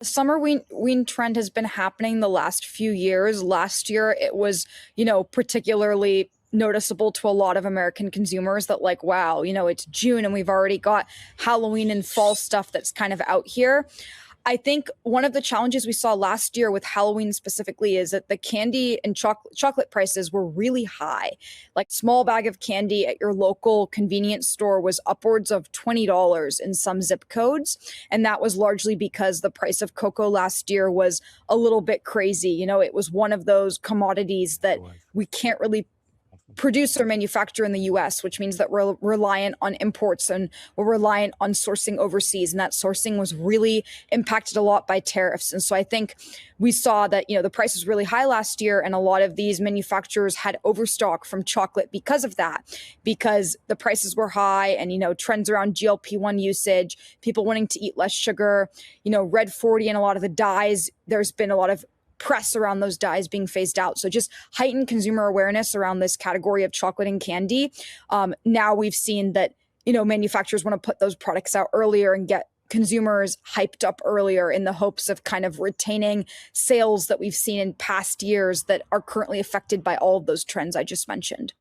Summerween trend has been happening the last few years. Last year, it was, particularly noticeable to a lot of American consumers that, like, wow, it's June and we've already got Halloween and fall stuff that's kind of out here. I think one of the challenges we saw last year with Halloween specifically is that the candy and chocolate prices were really high. Like, small bag of candy at your local convenience store was upwards of $20 in some zip codes. And that was largely because the price of cocoa last year was a little bit crazy. It was one of those commodities that we can't really produce or manufacture in the US, which means that we're reliant on imports and we're reliant on sourcing overseas. And that sourcing was really impacted a lot by tariffs. And so I think we saw that, the price was really high last year, and a lot of these manufacturers had overstock from chocolate because of that, because the prices were high and, trends around GLP-1 usage, people wanting to eat less sugar, red 40 and a lot of the dyes. There's been a lot of press around those dyes being phased out. So just heightened consumer awareness around this category of chocolate and candy. Now we've seen that, manufacturers want to put those products out earlier and get consumers hyped up earlier in the hopes of kind of retaining sales that we've seen in past years that are currently affected by all of those trends I just mentioned.